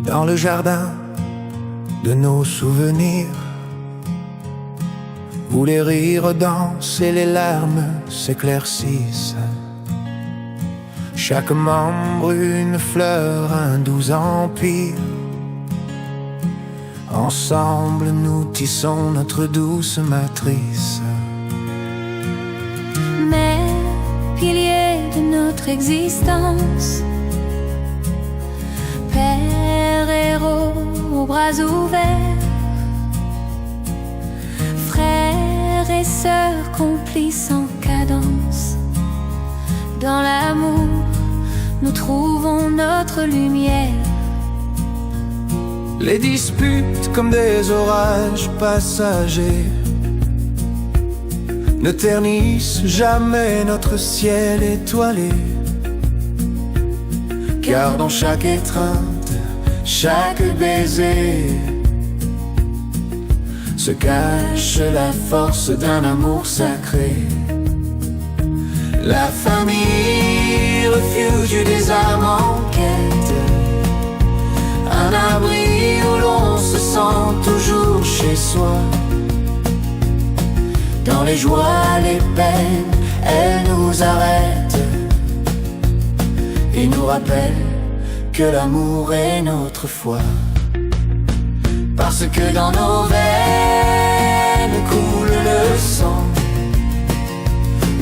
dans le jardin de nos souvenirs, où les rires dansent et les larmes s'éclaircissent. Chaque membre une fleur, un doux empire. Ensemble nous tissons notre douce matrice. Mère, pilier de notre existence, Père héros aux bras ouverts, frères et sœurs complices en cadence. Dans l'amour, nous trouvons notre lumière. Les disputes comme des orages passagers ne ternissent jamais notre ciel étoilé. Car dans chaque étreinte, chaque baiser se cache la force d'un amour sacré. La famille, refuge des âmes en quête, un abri où l'on se sent toujours chez soi. Dans les joies, les peines, elle nous arrête et nous rappelle que l'amour est notre foi. Parce que dans nos veines coule le sang,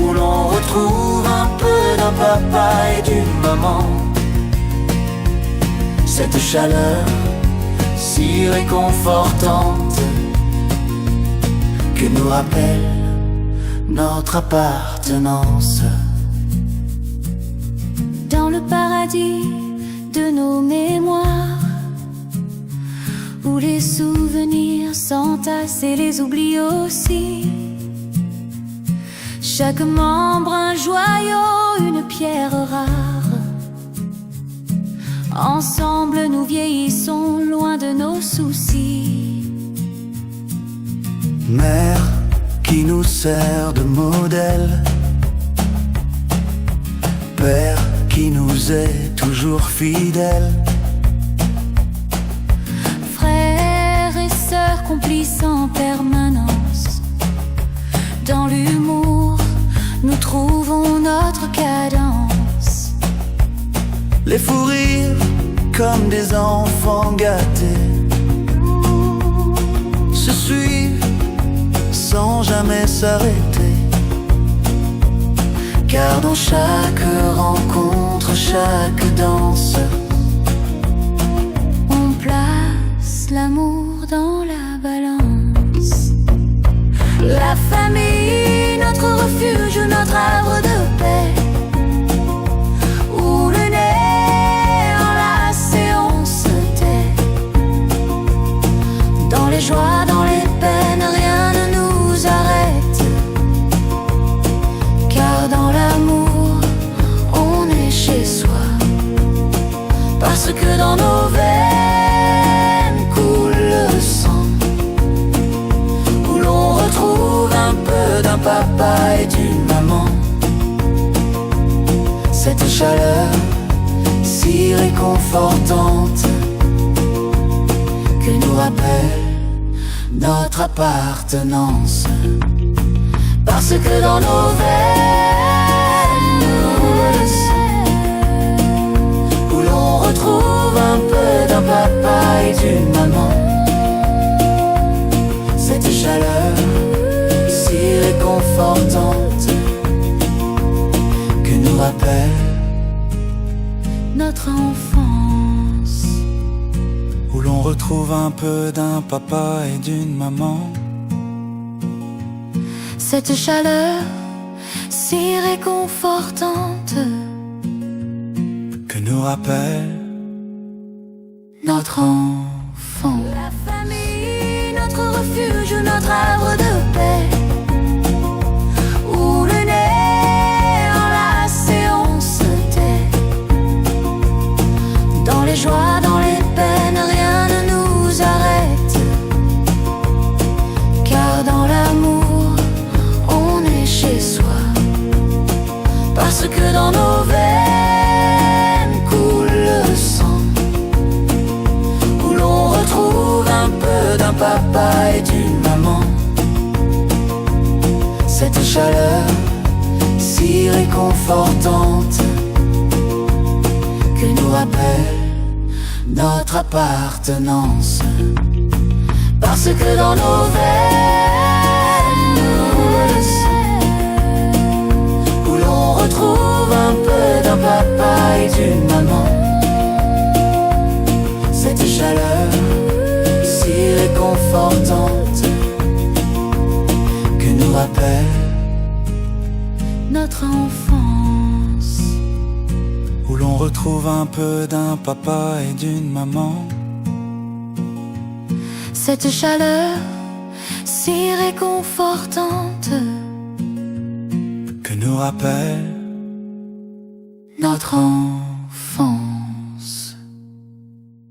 où l'on retrouve un peu d'un papa et d'une maman. Cette chaleur si réconfortante que nous rappelle notre appartenance. Dans le paradis de nos mémoires, où les souvenirs s'entassent et les oublis aussi. Chaque membre un joyau, une pierre rare. Ensemble nous vieillissons loin de nos soucis. Mère qui nous sert de modèle, Père qui nous est toujours fidèle, frères et sœurs complices en permanence. Dans l'humour, nous trouvons notre cadence. les fous rires comme des enfants gâtés se suivent sans jamais s'arrêter. Car dans chaque rencontre, chaque danse, on place l'amour dans la balance. La famille, notre refuge, notre arbre de paix, où le nez enlace et on se tait. Dans les joies, dans les peines, rien ne nous arrête. Car dans l'amour, on est chez soi. Parce que dans nos veines coule le sang, où l'on retrouve un peu d'un papa et d'une maman. cette chaleur si réconfortante Que nous rappelle notre appartenance. Parce que dans nos veines coule le sang, Où l'on retrouve un peu d'un papa et d'une maman. Cette chaleur si réconfortante que nous rappelle notre enfance. Où l'on retrouve un peu d'un papa et d'une maman. Cette chaleur si réconfortante Que nous rappelle notre enfant. La famille, notre refuge, notre arbre de paix, où le nez enlace et on se tait. Dans les joies, dans les peines, rien ne nous arrête. Car dans l'amour, on est chez soi. Parce que dans nos veines coule le sang, papa et d'une maman. Cette chaleur si réconfortante que nous rappelle notre appartenance. Parce que dans nos veines coule le sang, où l'on retrouve un peu d'un papa et d'une maman. Cette chaleur si réconfortante que nous rappelle notre enfance, où l'on retrouve un peu d'un papa et d'une maman. cette chaleur si réconfortante Que nous rappelle notre enfance.